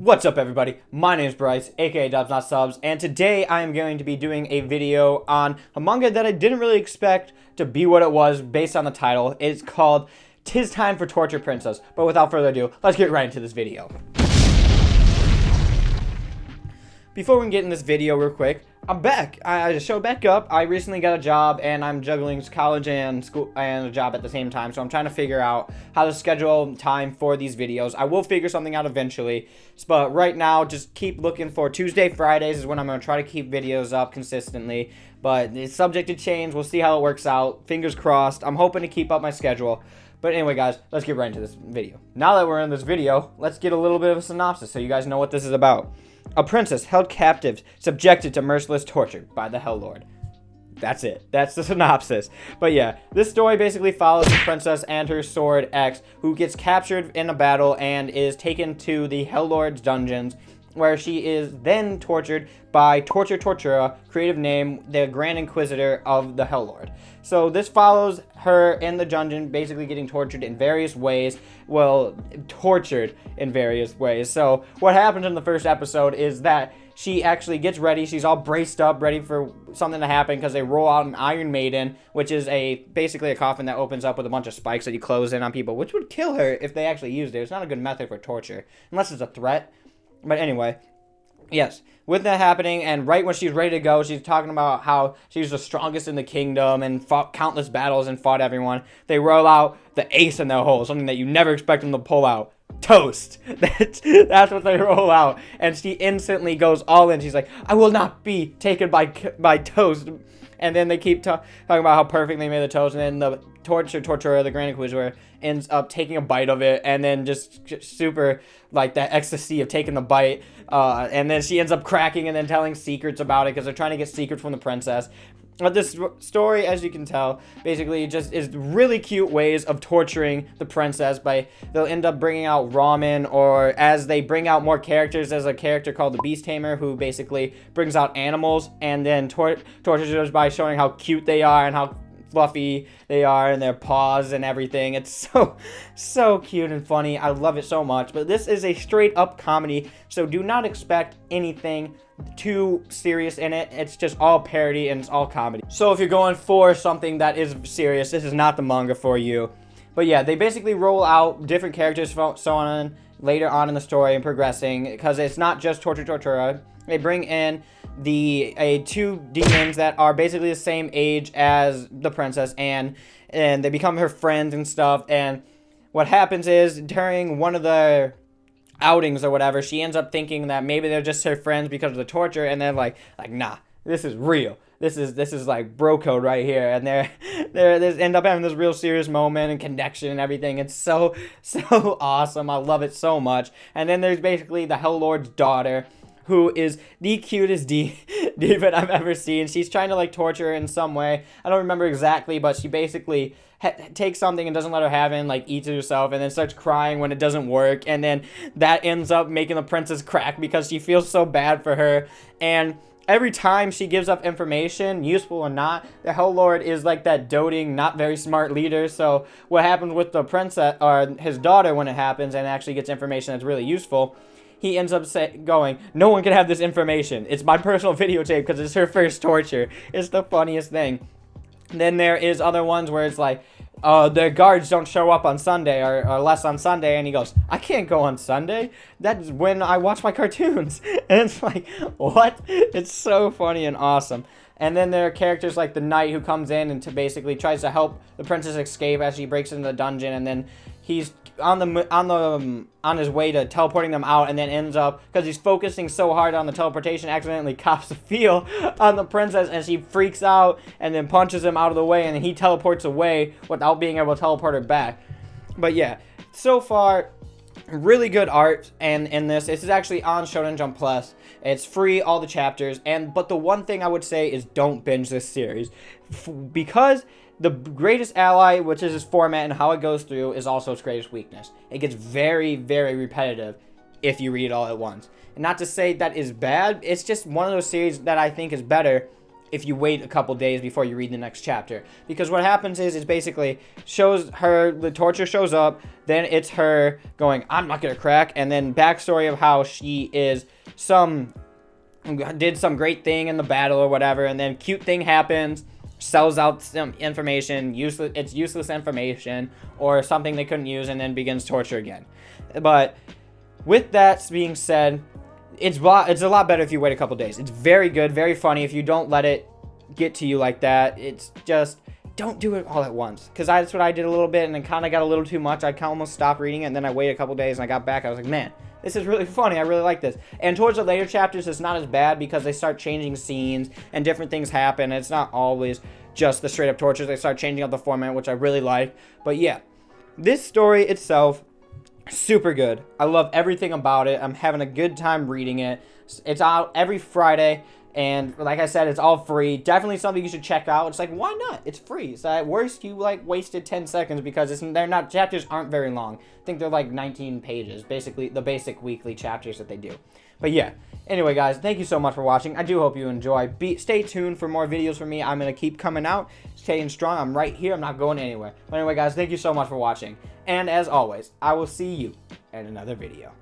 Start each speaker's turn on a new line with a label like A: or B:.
A: What's up, everybody? My name is Bryce, aka DubsNotSubs, and today I am going to be doing a video on a manga that I didn't really expect to be what it was based on the title. It's called "'Tis Time for Torture Princess." But without further ado, let's get right into this video. Before we can get in this video real quick, I'm back. I just showed back up. I recently got a job and I'm juggling college and school and a job at the same time. So I'm trying to figure out how to schedule time for these videos. I will figure something out eventually. But right now, just keep looking for Tuesday, Fridays is when I'm going to try to keep videos up consistently. But it's subject to change. We'll see how it works out. Fingers crossed. I'm hoping to keep up my schedule. But anyway, guys, let's get right into this video. Now that we're in this video, let's get a little bit of a synopsis so you guys know what this is about. A princess held captive, subjected to merciless torture by the Hell Lord. That's it. That's the synopsis. But yeah, this story basically follows the princess and her sword X, who gets captured in a battle and is taken to the Hell Lord's dungeons, where she is then tortured by Tortura, creative name, the Grand Inquisitor of the Hell Lord. So this follows her in the dungeon, basically getting tortured in various ways. Well, tortured in various ways. So what happens in the first episode is that she actually gets ready. She's all braced up, ready for something to happen, because they roll out an Iron Maiden, which is basically a coffin that opens up with a bunch of spikes that you close in on people, which would kill her if they actually used it. It's not a good method for torture, unless it's a threat. But anyway, yes, with that happening, and right when she's ready to go, she's talking about how she's the strongest in the kingdom and fought countless battles and fought everyone. They roll out the ace in their hole, something that you never expect them to pull out. Toast. That's what they roll out. And she instantly goes all in. She's like, I will not be taken by toast. And then they keep talking about how perfect they made the toast. And then the torturer, the Grand Inquisitor, ends up taking a bite of it. And then just super, like, that ecstasy of taking the bite. And then she ends up cracking and then telling secrets about it, because they're trying to get secrets from the princess. But this story, as you can tell, basically just is really cute ways of torturing the princess. They'll end up bringing out ramen, or as they bring out more characters, there's a character called the Beast Tamer who basically brings out animals and then tortures us by showing how cute they are and how fluffy they are and their paws and everything. It's so cute and funny. I love it so much. But this is a straight up comedy, so do not expect anything too serious in it. It's just all parody and it's all comedy. So if you're going for something that is serious, this is not the manga for you. But yeah, they basically roll out different characters so on later on in the story and progressing, because it's not just Tortura. They bring in two demons that are basically the same age as the princess, and they become her friends and stuff. And what happens is, during one of the outings or whatever, she ends up thinking that maybe they're just her friends because of the torture, and they're like nah, this is real. This is like bro code right here. And they end up having this real serious moment and connection and everything. It's so awesome. I love it so much. And then there's basically the Hell Lord's daughter, who is the cutest demon I've ever seen. She's trying to like torture her in some way. I don't remember exactly, but she basically takes something and doesn't let her have it, and like eats it herself, and then starts crying when it doesn't work. And then that ends up making the princess crack because she feels so bad for her. And every time she gives up information, useful or not, the Hell Lord is like that doting, not very smart leader. So what happens with the princess, or his daughter, when it happens and actually gets information that's really useful, he ends up going, no one can have this information. It's my personal videotape because it's her first torture. It's the funniest thing. Then there is other ones where it's like, the guards don't show up on Sunday or less on Sunday, and he goes, I can't go on Sunday. That's when I watch my cartoons. And it's like, what? It's so funny and awesome. And then there are characters like the knight who comes in and basically tries to help the princess escape as she breaks into the dungeon, and then he's on his way to teleporting them out, and then ends up, because he's focusing so hard on the teleportation, accidentally cops a feel on the princess, and she freaks out and then punches him out of the way, and then he teleports away without being able to teleport her back. But yeah, so far, really good art. And in this is actually on Shonen Jump Plus. It's free, all the chapters. But the one thing I would say is don't binge this series, because the greatest ally, which is its format and how it goes through, is also its greatest weakness. It gets very, very repetitive if you read it all at once. And not to say that is bad, it's just one of those series that I think is better if you wait a couple days before you read the next chapter. Because what happens is, it's basically shows her, the torture shows up, then it's her going, I'm not gonna crack, and then backstory of how she is did some great thing in the battle or whatever, and then cute thing happens, sells out some information, it's useless information, or something they couldn't use, and then begins torture again. But with that being said, it's a lot better if you wait a couple days. It's very good, very funny if you don't let it get to you like that. It's just, don't do it all at once. Because that's what I did a little bit, and it kind of got a little too much. I almost stopped reading it, and then I waited a couple days, and I got back. I was like, man, this is really funny. I really like this. And towards the later chapters, it's not as bad because they start changing scenes, and different things happen. It's not always just the straight-up tortures. They start changing up the format, which I really like. But yeah, this story itself, super good. I love everything about it. I'm having a good time reading it. It's out every Friday, and like I said, it's all free. Definitely something you should check out. It's like, why not? It's free. So at worst, you like wasted 10 seconds because chapters aren't very long. I think they're like 19 pages, basically the basic weekly chapters that they do. But yeah, anyway guys, thank you so much for watching. I do hope you enjoy. Stay tuned for more videos from me. I'm going to keep coming out, staying strong. I'm right here. I'm not going anywhere. But anyway guys, thank you so much for watching. And as always, I will see you in another video.